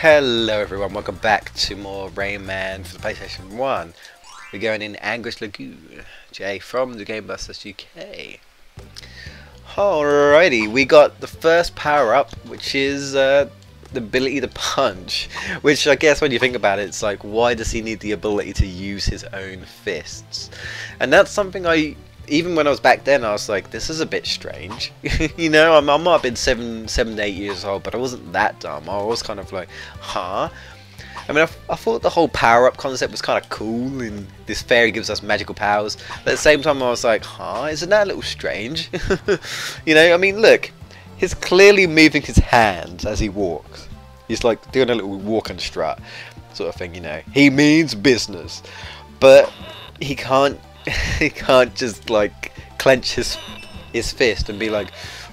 Hello everyone, welcome back to more Rayman for the PlayStation 1. We're going in Anguish Lagoon. Jay from the GamebustersUK. Alrighty, we got the first power up, which is the ability to punch. Which I guess when you think about it, it's like, why does he need the ability to use his own fists? And that's something even when I was back then, I was like, this is a bit strange. You know, I might have been 7, 8 years old, but I wasn't that dumb. I was kind of like, huh? I mean, I thought the whole power-up concept was kind of cool, and this fairy gives us magical powers. But at the same time, I was like, huh? Isn't that a little strange? You know, I mean, look. He's clearly moving his hands as he walks. He's like doing a little walk and strut sort of thing, you know. He means business. But he can't just like clench his fist and be like,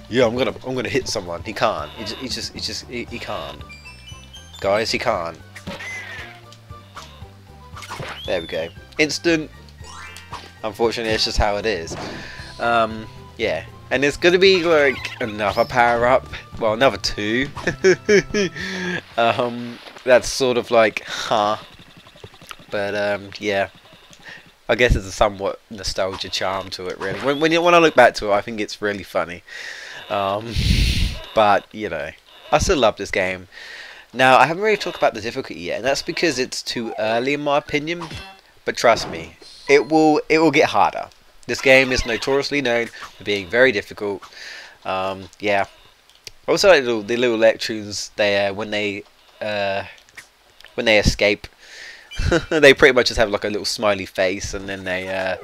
yeah, I'm gonna hit someone. He can't. He can't. Guys, he can't. There we go. Instant. Unfortunately, it's just how it is. Yeah. And it's gonna be like another power up. Well, another 2. That's sort of like, huh. But yeah. I guess there's a somewhat nostalgia charm to it, really. When I look back to it, I think it's really funny. But, you know, I still love this game. Now, I haven't really talked about the difficulty yet, and that's because it's too early in my opinion. But trust me, it will get harder. This game is notoriously known for being very difficult. Yeah. I also like the little electrons they when they escape. They pretty much just have like a little smiley face, and then they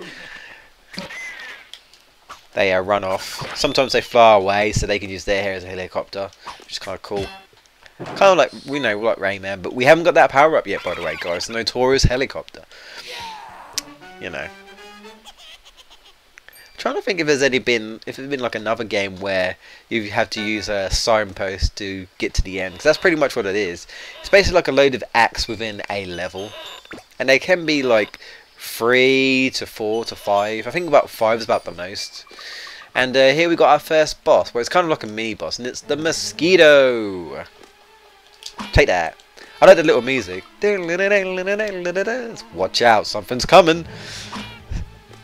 run off. Sometimes they fly away, so they can use their hair as a helicopter, which is kind of cool. Kind of like like Rayman, but we haven't got that power up yet, by the way, guys. The notorious helicopter. You know. I'm trying to think if there's been like another game where you have to use a signpost to get to the end, because that's pretty much what it is. It's basically like a load of acts within a level, and they can be like 3 to 4 to 5. I think about 5 is about the most. And here we got our first boss, where it's kind of like a mini boss, and it's the mosquito. Take that. I like the little music. Watch out, something's coming.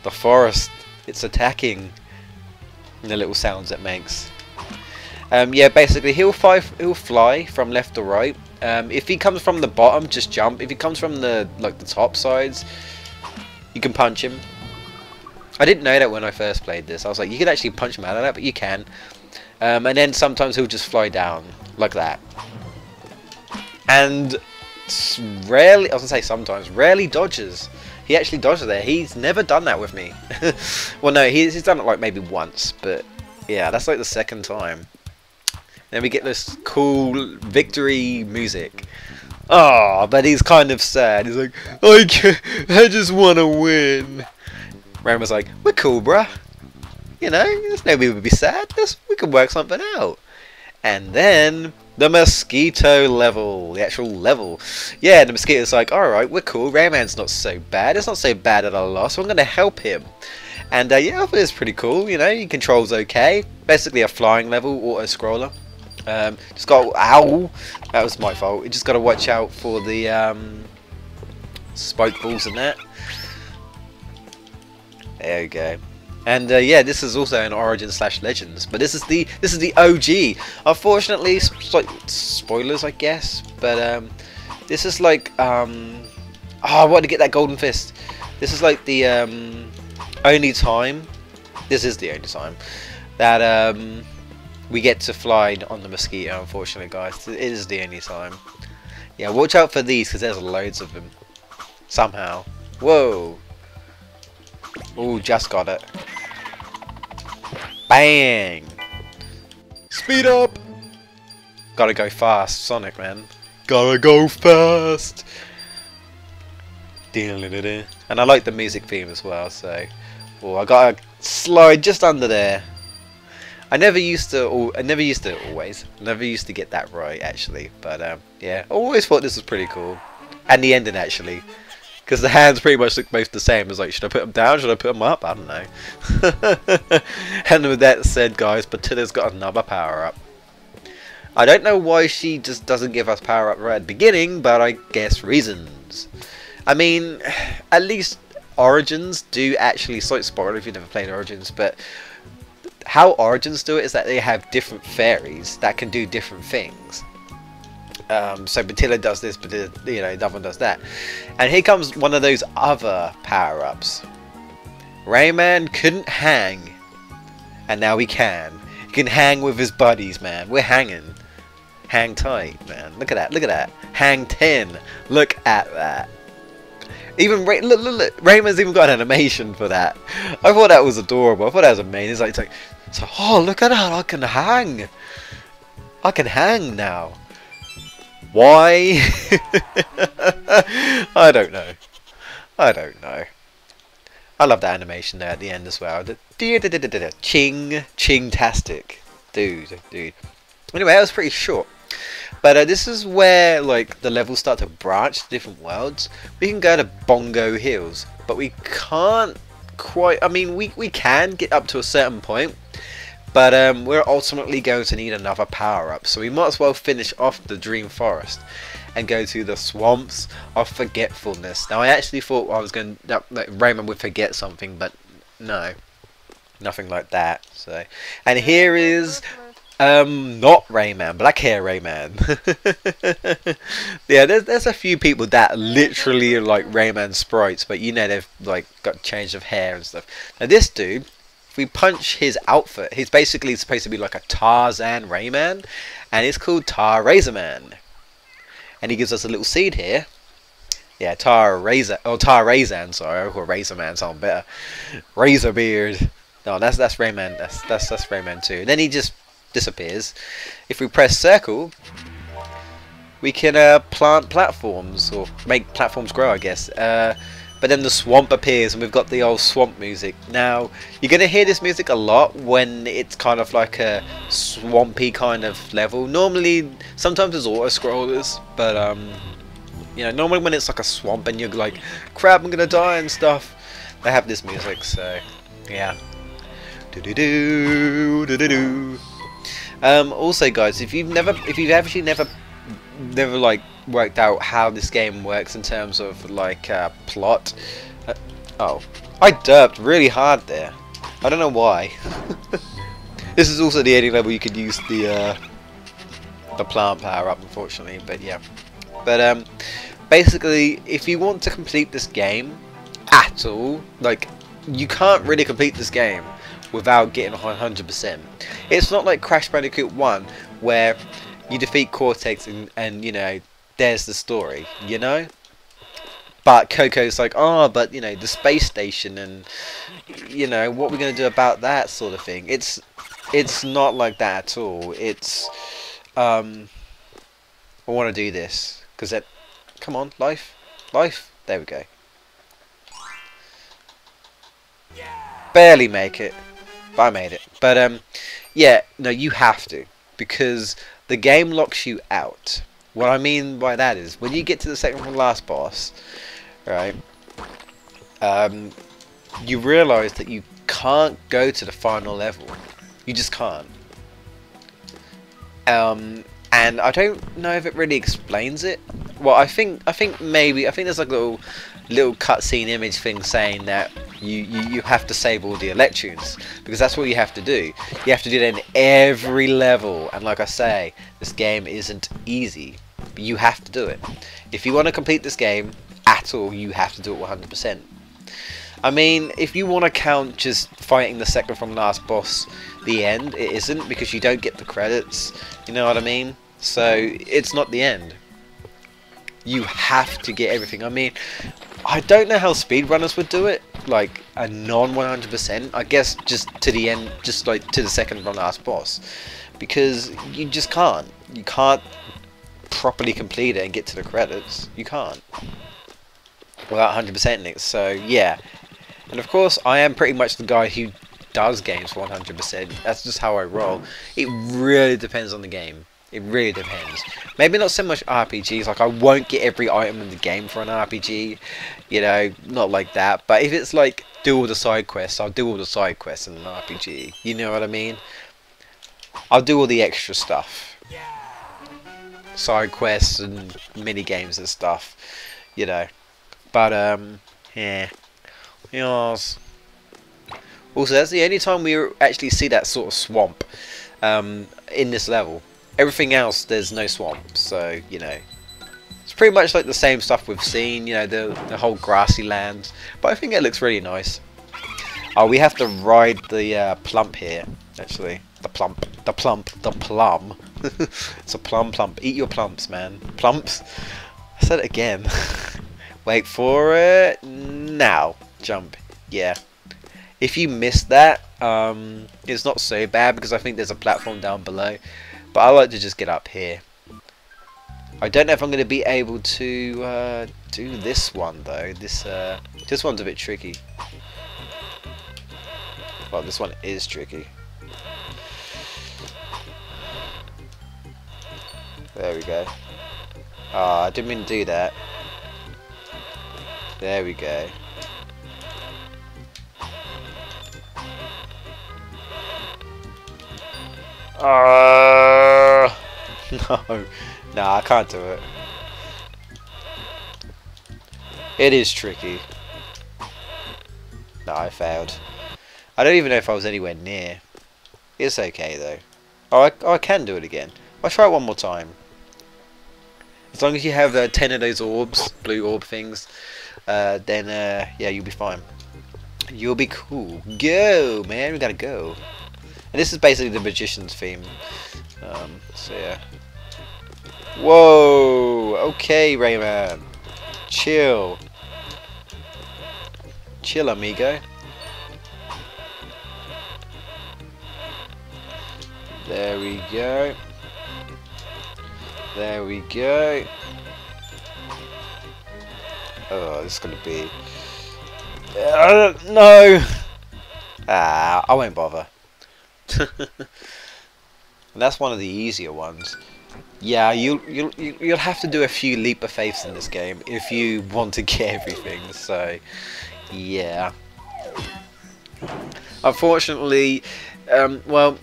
The forest. It's attacking. And the little sounds it makes. Yeah, basically he'll fly from left to right. If he comes from the bottom, just jump. If he comes from the top sides, you can punch him. I didn't know that when I first played this. I was like, you can actually punch him out of that, but you can. And then sometimes he'll just fly down like that. And rarely, I was gonna say sometimes, rarely dodges. He actually dodges there. He's never done that with me. Well, no, he's done it like maybe once, but yeah, that's like the second time. Then we get this cool victory music. Oh, but he's kind of sad. He's like, I just want to win. Rayman's like, we're cool, bruh. You know, there's no reason to be sad. We can work something out. And then the mosquito level, the actual level. Yeah, the mosquito's like, alright, we're cool. Rayman's not so bad. It's not so bad at a loss. So I'm going to help him. And yeah, it's pretty cool. You know, he controls okay. Basically a flying level, auto-scroller. Just got, ow, that was my fault. You just got to watch out for the spike balls and that. There we go. And yeah, this is also an Origin / Legends, but this is the OG. Unfortunately, spoilers, I guess. But this is like I wanted to get that golden fist. This is like the only time. This is the only time that we get to fly on the mosquito. Unfortunately, guys, it is the only time. Yeah, watch out for these because there's loads of them. Somehow. Whoa. Oh, just got it. Bang! Speed up! Gotta go fast, Sonic, man. Gotta go fast! And I like the music theme as well, so... Oh, I gotta slide just under there. I never used to get that right, actually. But, yeah. I always thought this was pretty cool. And the ending, actually. Because the hands pretty much look both the same. It's like, should I put them down? Should I put them up? I don't know. And with that said, guys, Patilla's got another power up. I don't know why she just doesn't give us power up right at the beginning, but I guess reasons. I mean, at least Origins do actually, slight spoiler if you've never played Origins, but how Origins do it is that they have different fairies that can do different things. So Batilla does this, but you know, the other one does that. And here comes one of those other power-ups. Rayman couldn't hang, and now he can. He can hang with his buddies, man. We're hanging. Hang tight, man. Look at that. Look at that. Hang 10. Look at that. Even look, Rayman's even got an animation for that. I thought that was adorable. I thought that was amazing. It's like, oh, look at that. I can hang. I can hang now. Why? I don't know. I don't know. I love that animation there at the end as well. Ching-tastic. Dude. Anyway, that was pretty short. But this is where like the levels start to branch to different worlds. We can go to Bongo Hills, but we can't quite. I mean, we can get up to a certain point, but we're ultimately going to need another power up. So we might as well finish off the Dream Forest and go to the Swamps of Forgetfulness. Now I actually thought I was going that Rayman would forget something, but no, nothing like that. So, and here is not Rayman, black hair Rayman. Yeah, there's a few people that literally are like Rayman sprites, but you know they've like got change of hair and stuff. Now this dude, if we punch his outfit, he's basically supposed to be like a Tarzan Rayman, and it's called Tarzan. And he gives us a little seed here. Yeah, Tarzan, sorry, or Razorman sound better. Razorbeard. No, that's Rayman. That's Rayman too. Then he just disappears. If we press circle, we can plant platforms or make platforms grow, I guess. But then the swamp appears and we've got the old swamp music. Now you're gonna hear this music a lot when it's kind of like a swampy kind of level. Normally, sometimes there's auto scrollers, but you know, normally when it's like a swamp and you're like, crap, I'm gonna die and stuff, they have this music. So yeah. Also, guys, if you've actually never like worked out how this game works in terms of like plot. Oh, I derped really hard there. I don't know why. This is also the only level you could use the plant power up, unfortunately. But yeah. But basically, if you want to complete this game at all, like you can't really complete this game without getting 100%. It's not like Crash Bandicoot 1 where you defeat Cortex and you know, there's the story, you know? But Coco's like, oh, but you know, the space station and you know, what we're going to do about that sort of thing. It's not like that at all. It's I want to do this because that, come on, life, there we go. Barely make it, but I made it. But yeah, no, you have to, because the game locks you out. What I mean by that is when you get to the second from last boss, right, you realise that you can't go to the final level. You just can't. And I don't know if it really explains it. Well, I think there's like a little cutscene image thing saying that you have to save all the electrons, because that's what you have to do. You have to do that in every level, and like I say, this game isn't easy, but you have to do it. If you want to complete this game at all, you have to do it 100%. I mean, if you want to count just fighting the second from last boss the end, it isn't, because you don't get the credits, you know what I mean? So it's not the end. You have to get everything. I mean, I don't know how speedrunners would do it, like a non 100%. I guess just to the end, just like to the second from last boss, because you just can't. You can't properly complete it and get to the credits. You can't without 100%ing it. So yeah, and of course I am pretty much the guy who does games for 100%. That's just how I roll. It really depends on the game. It really depends. Maybe not so much RPGs, like I won't get every item in the game for an RPG, you know, not like that. But if it's like do all the side quests, I'll do all the side quests in an RPG. You know what I mean? I'll do all the extra stuff. side quests and mini games and stuff, you know. But yeah, yes. Also, that's the only time we actually see that sort of swamp in this level. Everything else, there's no swamp, so you know. It's pretty much like the same stuff we've seen, you know, the whole grassy land. But I think it looks really nice. Oh, we have to ride the plump here, actually. The plum. It's a plump. Eat your plumps, man. Plumps. I said it again. Wait for it. Now. Jump. Yeah. If you missed that, it's not so bad because I think there's a platform down below. But I like to just get up here. I don't know if I'm going to be able to do this one though. This one's a bit tricky. Well, this one is tricky. There we go. Ah, I didn't mean to do that. There we go. No. Nah, I can't do it. It is tricky. No, I failed. I don't even know if I was anywhere near. It's okay though. Oh, I can do it again. I'll try it one more time. As long as you have 10 of those orbs, blue orb things, then yeah, you'll be fine. You'll be cool. Go, man, we gotta go. And this is basically the magician's theme. So yeah. Whoa! Okay, Rayman. Chill. Chill, amigo. There we go. There we go. Oh, this is gonna be... no! Ah, I won't bother. And that's one of the easier ones. Yeah, you'll have to do a few leap of faiths in this game if you want to get everything. So, yeah. Unfortunately, well,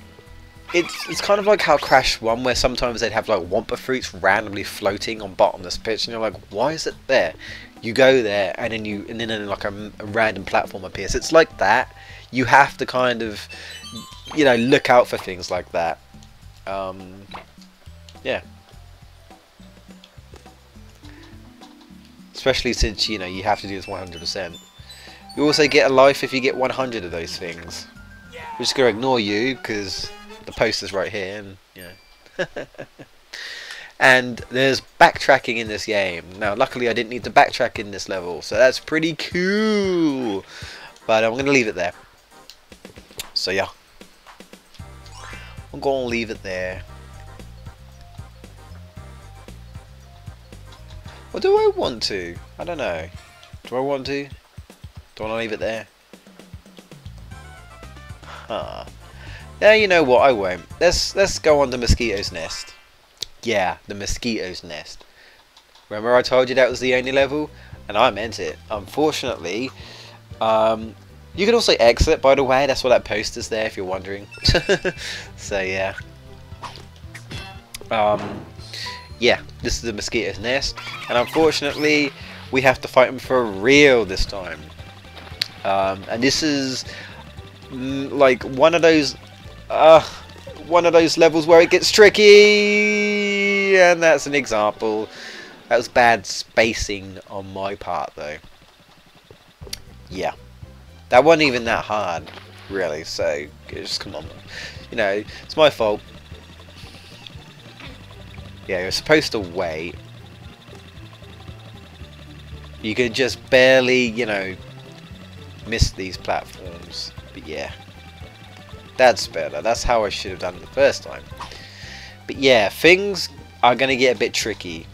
it's kind of like how Crash 1, where sometimes they'd have like Wumpa fruits randomly floating on bottomless pits, and you're like, why is it there? You go there, and then like a random platform appears. It's like that. You have to kind of, you know, look out for things like that. Yeah. Especially since, you know, you have to do this 100%. You also get a life if you get 100 of those things. We're just going to ignore you because the poster's right here, and you know. And there's backtracking in this game. Now, luckily I didn't need to backtrack in this level, so that's pretty cool. But I'm going to leave it there. So yeah. I'm going to leave it there. Or do I want to? I don't know. Do I want to? Do I want to leave it there? Huh. Yeah, you know what? I won't. Let's go on the mosquito's nest. Yeah, the mosquito's nest. Remember I told you that was the only level? And I meant it. Unfortunately, you can also exit, by the way. That's why that poster's there, if you're wondering. So yeah. Yeah, this is the mosquito's nest, and unfortunately we have to fight him for real this time. And this is like one of those levels where it gets tricky, and that's an example. That was bad spacing on my part though. Yeah, that wasn't even that hard really, so just come on, you know, it's my fault. Yeah, you're supposed to wait. You could just barely, you know, miss these platforms. But yeah, that's better. That's how I should have done it the first time. But yeah, things are going to get a bit tricky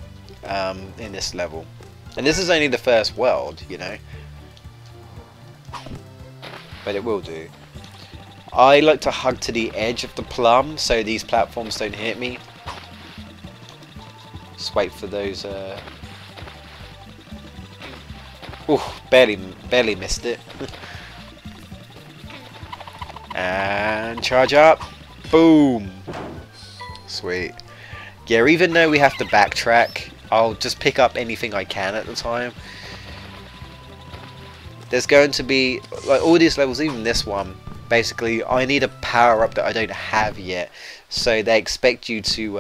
in this level. And this is only the first world, you know. But it will do. I like to hug to the edge of the plum so these platforms don't hit me. Just wait for those. Ooh, barely missed it. And charge up. Boom. Sweet. Yeah, even though we have to backtrack, I'll just pick up anything I can at the time. There's going to be, like, all these levels, even this one, basically I need a power up that I don't have yet, so they expect you to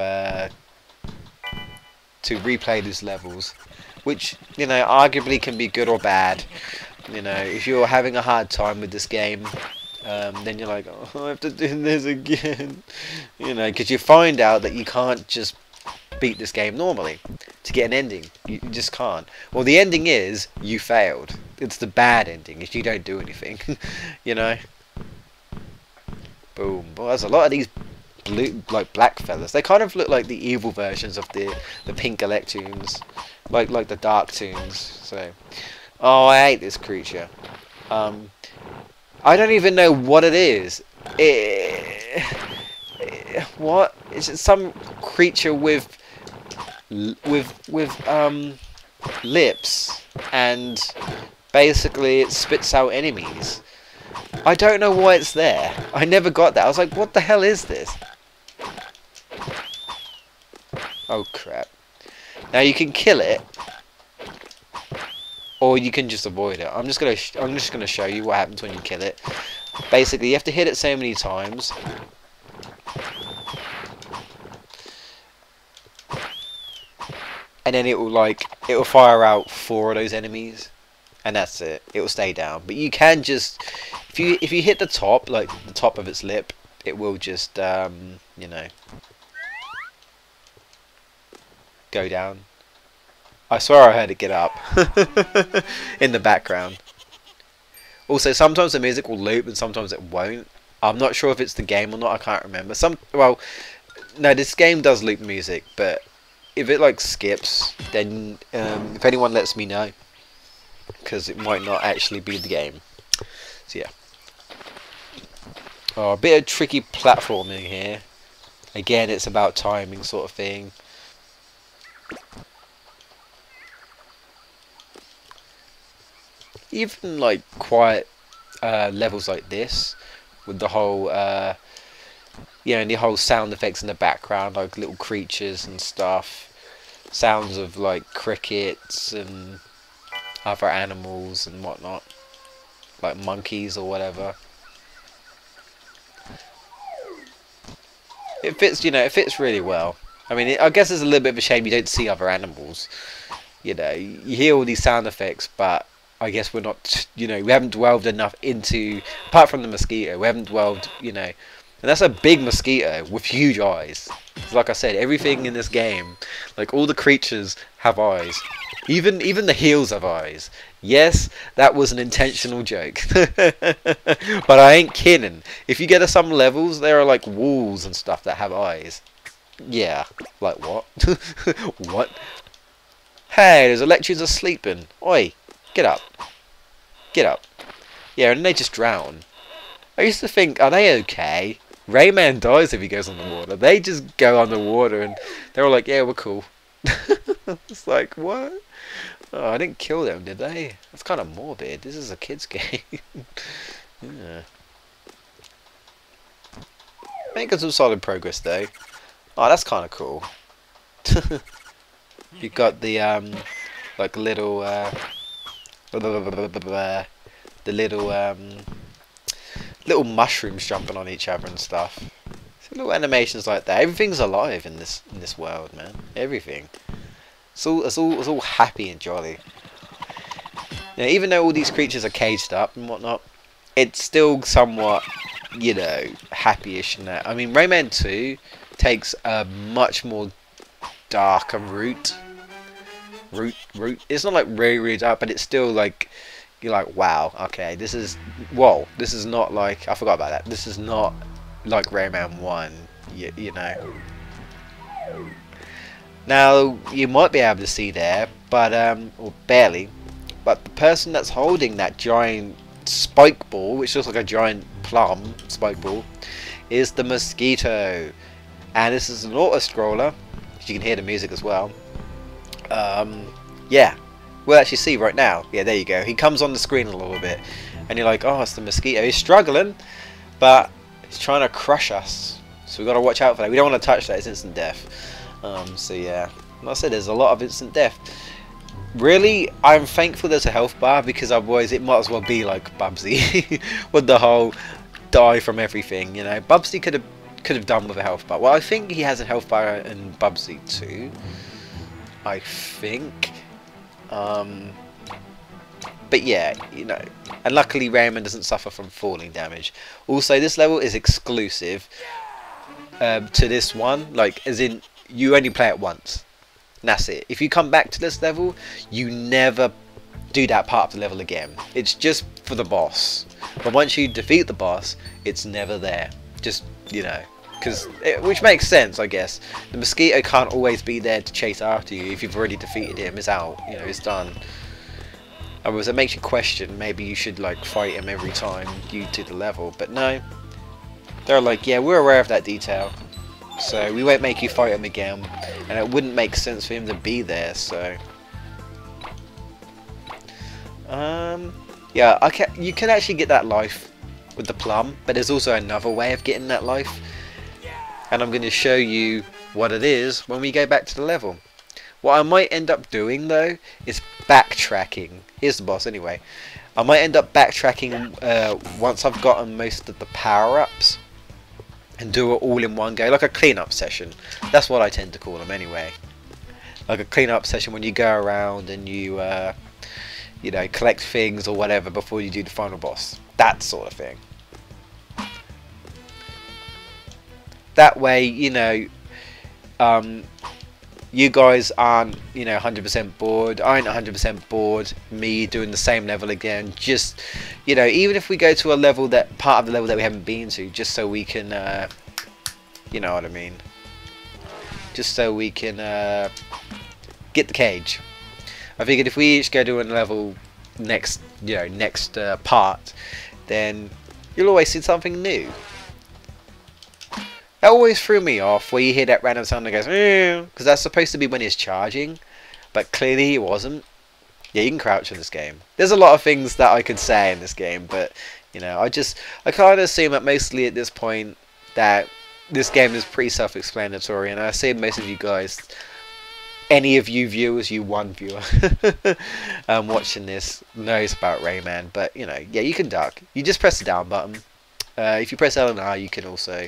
replay these levels, which, you know, arguably can be good or bad. You know, if you're having a hard time with this game, then you're like, oh, I have to do this again, you know, because you find out that you can't just beat this game normally to get an ending. You just can't. Well, the ending is you failed. It's the bad ending if you don't do anything. You know. Boom. Well, there's a lot of these blue, like, black fellas. They kind of look like the evil versions of the pink Electoons, like the dark toons. So, oh, I hate this creature. I don't even know what it is. What? Is it some creature with lips, and basically it spits out enemies? I don't know why it's there. I never got that. I was like, what the hell is this? Oh crap. Now you can kill it, or you can just avoid it. I'm just gonna show you what happens when you kill it. Basically, you have to hit it so many times. And then it will fire out 4 of those enemies, and that's it. It will stay down. But you can just, if you hit the top, like the top of its lip, it will just you know, go down. I swear I heard it get up in the background. Also, sometimes the music will loop and sometimes it won't. I'm not sure if it's the game or not. I can't remember. Well, no, this game does loop music, but if it like skips, then if anyone lets me know, because it might not actually be the game. So yeah. Oh, a bit of tricky platforming here. Again, it's about timing, sort of thing. Even like quiet levels like this, with the whole you know, and the whole sound effects in the background, like little creatures and stuff, sounds of like crickets and other animals and whatnot, like monkeys or whatever. It fits, you know, it fits really well. I mean, I guess it's a little bit of a shame you don't see other animals. You know, you hear all these sound effects, but I guess we're not, you know, we haven't dwelled enough into, apart from the mosquito, we haven't dwelled, you know. And that's a big mosquito with huge eyes. Like I said, everything in this game, like all the creatures have eyes. Even the heels have eyes. Yes, that was an intentional joke. But I ain't kidding. If you get to some levels, there are like walls and stuff that have eyes. Yeah, like what? What? Hey, those electrons are sleeping. Oi, get up. Get up. Yeah, and they just drown. I used to think, are they okay? Rayman dies if he goes underwater. They just go underwater and they're all like, yeah, we're cool. It's like, what? Oh, I didn't kill them, did they? That's kind of morbid. This is a kid's game. Yeah. Making some solid progress though. Oh, that's kind of cool. You've got the like little the little mushrooms jumping on each other and stuff. So little animations like that. Everything's alive in this world, man. Everything. It's all happy and jolly. Now, even though all these creatures are caged up and whatnot, it's still somewhat, you know, happy-ish in that. I mean, Rayman 2 takes a much more darker route. It's not like really dark, but it's still like, you're like, wow, okay, this is not like, I forgot about that. This is not like Rayman 1, you know. Now, you might be able to see there, but, or barely, but the person that's holding that giant spike ball, which looks like a giant plum spike ball, is the mosquito. And this is an auto-scroller, you can hear the music as well. Yeah, we'll actually see right now. Yeah, there you go. He comes on the screen a little bit, and you're like, oh, it's the mosquito. He's struggling, but he's trying to crush us. So we've got to watch out for that. We don't want to touch that. It's instant death. So yeah, like I said, there's a lot of instant death. Really, I'm thankful there's a health bar, because otherwise it might as well be like Bubsy with the whole die from everything. You know, Bubsy could have done with a health bar. Well, I think he has a health bar in Bubsy too. I think. But yeah, you know, and luckily Rayman doesn't suffer from falling damage. Also, this level is exclusive to this one, like as in you only play it once. And that's it. If you come back to this level, you never do that part of the level again. It's just for the boss. But once you defeat the boss, it's never there. Just, you know, which makes sense, I guess. The mosquito can't always be there to chase after you. If you've already defeated him, it's out. You know, it's done. Otherwise, it makes you question. Maybe you should like fight him every time you do the level. But no, they're like, yeah, we're aware of that detail, so we won't make you fight him again. And it wouldn't make sense for him to be there. So, yeah, you can actually get that life with the plum, but there's also another way of getting that life. And I'm going to show you what it is when we go back to the level. What I might end up doing though is backtracking. Here's the boss anyway. I might end up backtracking once I've gotten most of the power-ups and do it all in one go, like a clean-up session. That's what I tend to call them anyway. Like a clean-up session when you go around and you, you know, collect things or whatever before you do the final boss. That sort of thing. That way, you know, you guys aren't, you know, 100% bored. I ain't 100% bored. Me doing the same level again. Just, you know, even if we go to a level part of the level that we haven't been to, just so we can, you know what I mean. Just so we can get the cage. I figured if we each go to a level next part, then you'll always see something new. That always threw me off, where you hear that random sound that goes, because that's supposed to be when it's charging, but clearly it wasn't. Yeah, you can crouch in this game. There's a lot of things that I could say in this game, but, you know, I kind of assume that mostly at this point that this game is pretty self-explanatory, and I assume most of you guys, any of you viewers, you one viewer, watching this knows about Rayman, but, you know, yeah, you can duck. You just press the down button. If you press L and R, you can also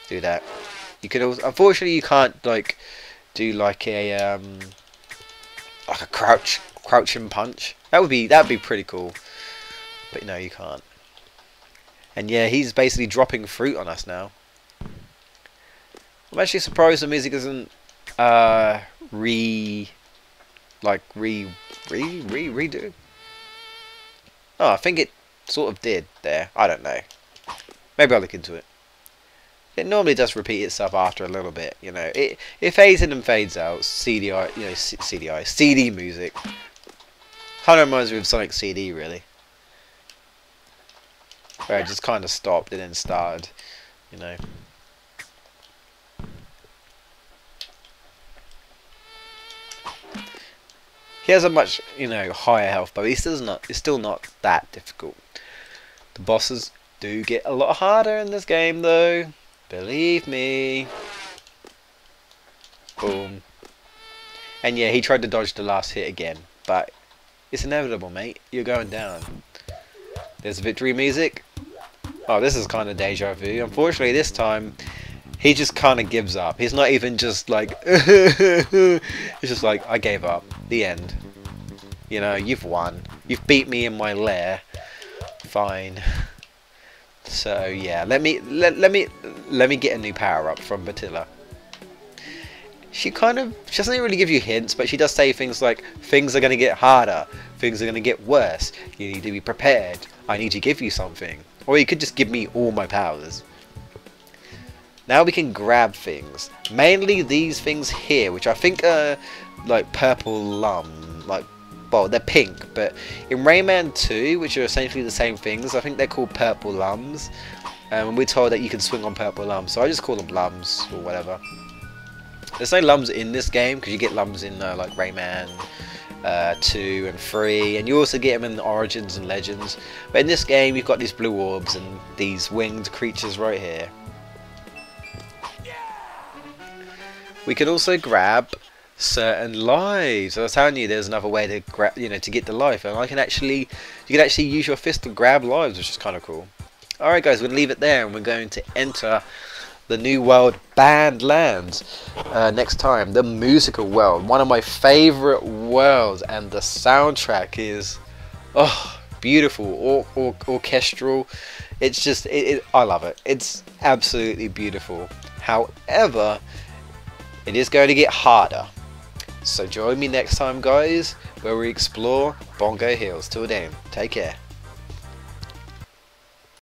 do that. You can also, unfortunately, you can't like do like a crouch and punch. That'd be pretty cool. But no, you can't. And yeah, he's basically dropping fruit on us now. I'm actually surprised the music isn't redo. Oh, I think it sort of did there. I don't know. Maybe I'll look into it. It normally does repeat itself after a little bit, you know. It fades in and fades out. CDI, you know, CD music. Kind of reminds me of Sonic CD, really. Where it just kind of stopped and then started, you know. He has a much, you know, higher health, but it's still not that difficult. The bosses do get a lot harder in this game, though. Believe me. Boom. And yeah, he tried to dodge the last hit again, but it's inevitable, mate. You're going down. There's victory music. Oh, this is kind of deja vu. Unfortunately, this time he just kind of gives up. He's not even just like he's just like, I gave up. The end. You know, you've won. You've beat me in my lair. Fine. So yeah, let me get a new power up from Batilla. She doesn't really give you hints, but she does say things like, things are going to get harder, things are going to get worse, you need to be prepared, I need to give you something. Or you could just give me all my powers. Now we can grab things. Mainly these things here, which I think are like purple lum, like, well, they're pink, but in Rayman 2, which are essentially the same things, I think they're called purple lums. And we're told that you can swing on purple lums, so I just call them lums or whatever. There's no lums in this game, because you get lums in like Rayman 2 and 3, and you also get them in Origins and Legends. But in this game, you've got these blue orbs and these winged creatures right here. We can also grab certain lives. I was telling you there's another way to grab, to get the life, and you can actually use your fist to grab lives, which is kind of cool. Alright guys, we're going to leave it there, and we're going to enter the new world, Banned Lands, next time. The musical world, one of my favourite worlds, and the soundtrack is, oh, beautiful, orchestral. It's just, I love it. It's absolutely beautiful. However, it is going to get harder. So join me next time, guys, where we explore Bongo Hills. Till then, take care.